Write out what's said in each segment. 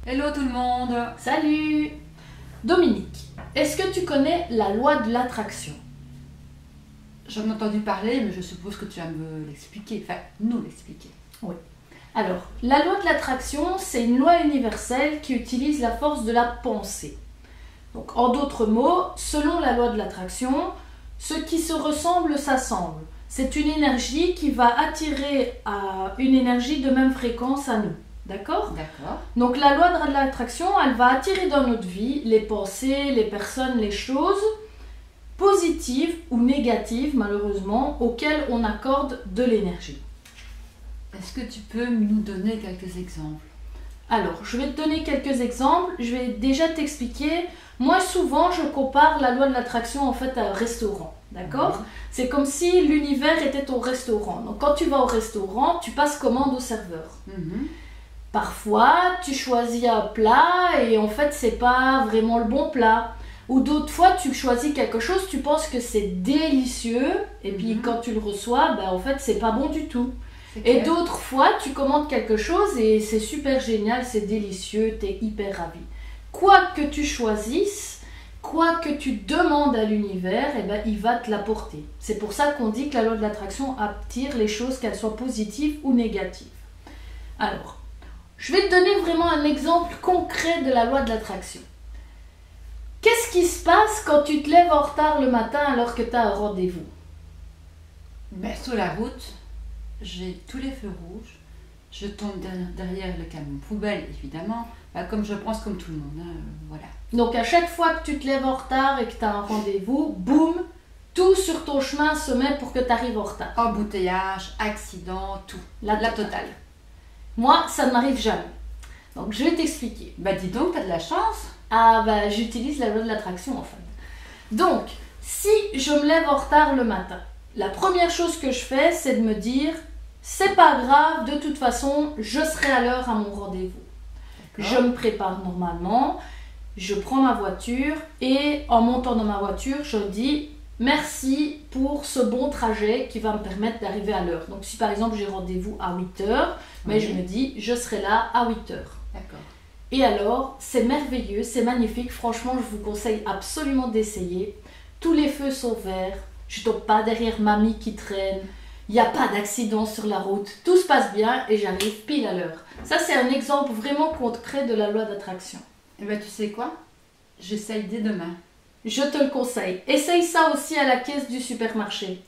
Hello tout le monde. Salut Dominique, est-ce que tu connais la loi de l'attraction? J'en ai entendu parler, mais je suppose que tu vas me l'expliquer, enfin nous l'expliquer. Oui. Alors, la loi de l'attraction, c'est une loi universelle qui utilise la force de la pensée. Donc, en d'autres mots, selon la loi de l'attraction, ce qui se ressemble s'assemble. C'est une énergie qui va attirer à une énergie de même fréquence à nous. D'accord? D'accord. Donc la loi de l'attraction, elle va attirer dans notre vie les pensées, les personnes, les choses positives ou négatives, malheureusement, auxquelles on accorde de l'énergie. Est-ce que tu peux nous donner quelques exemples? Alors, je vais te donner quelques exemples. Je vais déjà t'expliquer. Moi, souvent, je compare la loi de l'attraction en fait à un restaurant. D'accord? C'est comme si l'univers était ton restaurant. Donc, quand tu vas au restaurant, tu passes commande au serveur. Parfois, tu choisis un plat et en fait, c'est pas vraiment le bon plat. Ou d'autres fois, tu choisis quelque chose, tu penses que c'est délicieux et puis quand tu le reçois, ben, en fait, c'est pas bon du tout. Et d'autres fois, tu commandes quelque chose et c'est super génial, c'est délicieux, tu es hyper ravi. Quoi que tu choisisses, quoi que tu demandes à l'univers, eh ben, il va te l'apporter. C'est pour ça qu'on dit que la loi de l'attraction attire les choses, qu'elles soient positives ou négatives. Alors, je vais te donner vraiment un exemple concret de la loi de l'attraction. Qu'est-ce qui se passe quand tu te lèves en retard le matin alors que tu as un rendez-vous? Ben, sur la route, j'ai tous les feux rouges. Je tombe derrière le camion poubelle, évidemment. Ben, comme je pense comme tout le monde, hein, voilà. Donc à chaque fois que tu te lèves en retard et que tu as un rendez-vous, boum, tout sur ton chemin se met pour que tu arrives en retard. Embouteillage, accident, tout. La totale. Moi, ça ne m'arrive jamais. Donc, je vais t'expliquer. Bah dis donc, t'as de la chance. Ah, bah, j'utilise la loi de l'attraction, en fait. Donc, si je me lève en retard le matin, la première chose que je fais, c'est de me dire, c'est pas grave, de toute façon, je serai à l'heure à mon rendez-vous. Je me prépare normalement, je prends ma voiture et en montant dans ma voiture, je dis, merci pour ce bon trajet qui va me permettre d'arriver à l'heure. Donc, si par exemple, j'ai rendez-vous à 8h, mais je me dis, je serai là à 8h. D'accord. Et alors, c'est merveilleux, c'est magnifique. Franchement, je vous conseille absolument d'essayer. Tous les feux sont verts. Je ne tombe pas derrière mamie qui traîne. Il n'y a pas d'accident sur la route. Tout se passe bien et j'arrive pile à l'heure. Ça, c'est un exemple vraiment concret de la loi d'attraction. Et ben tu sais quoi? J'essaye dès demain. Je te le conseille. Essaye ça aussi à la caisse du supermarché.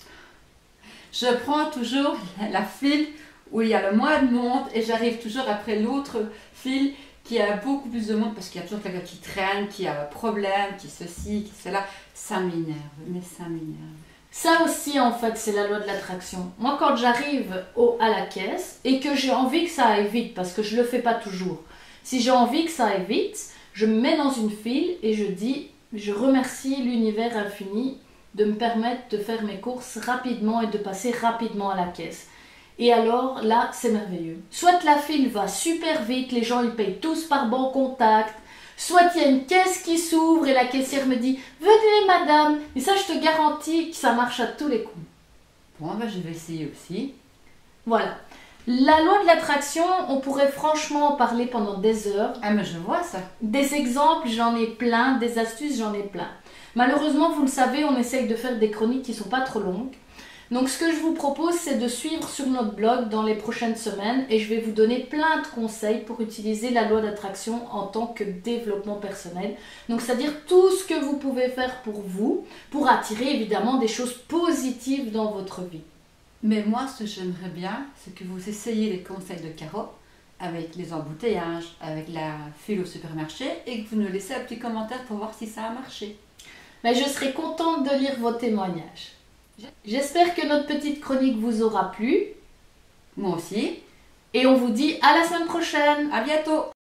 Je prends toujours la file où il y a le moins de monde et j'arrive toujours après l'autre file qui a beaucoup plus de monde parce qu'il y a toujours quelqu'un qui traîne, qui a un problème, qui ceci, qui cela. Ça m'énerve, mais ça m'énerve. Ça aussi, en fait, c'est la loi de l'attraction. Moi, quand j'arrive à la caisse et que j'ai envie que ça aille vite, parce que je ne le fais pas toujours, si j'ai envie que ça aille vite, je me mets dans une file et je dis, je remercie l'univers infini de me permettre de faire mes courses rapidement et de passer rapidement à la caisse. Et alors, là, c'est merveilleux. Soit la file va super vite, les gens ils payent tous par bon contact, soit il y a une caisse qui s'ouvre et la caissière me dit « Venez madame !» Et ça, je te garantis que ça marche à tous les coups. Bon, ben, je vais essayer aussi. Voilà. La loi de l'attraction, on pourrait franchement en parler pendant des heures. Ah, mais je vois ça. Des exemples, j'en ai plein. Des astuces, j'en ai plein. Malheureusement, vous le savez, on essaye de faire des chroniques qui ne sont pas trop longues. Donc ce que je vous propose, c'est de suivre sur notre blog dans les prochaines semaines et je vais vous donner plein de conseils pour utiliser la loi d'attraction en tant que développement personnel. Donc c'est-à-dire tout ce que vous pouvez faire pour vous, pour attirer évidemment des choses positives dans votre vie. Mais moi, ce que j'aimerais bien, c'est que vous essayiez les conseils de Caro avec les embouteillages, avec la file au supermarché et que vous nous laissez un petit commentaire pour voir si ça a marché. Mais je serai contente de lire vos témoignages. J'espère que notre petite chronique vous aura plu. Moi aussi. Et on vous dit à la semaine prochaine. À bientôt.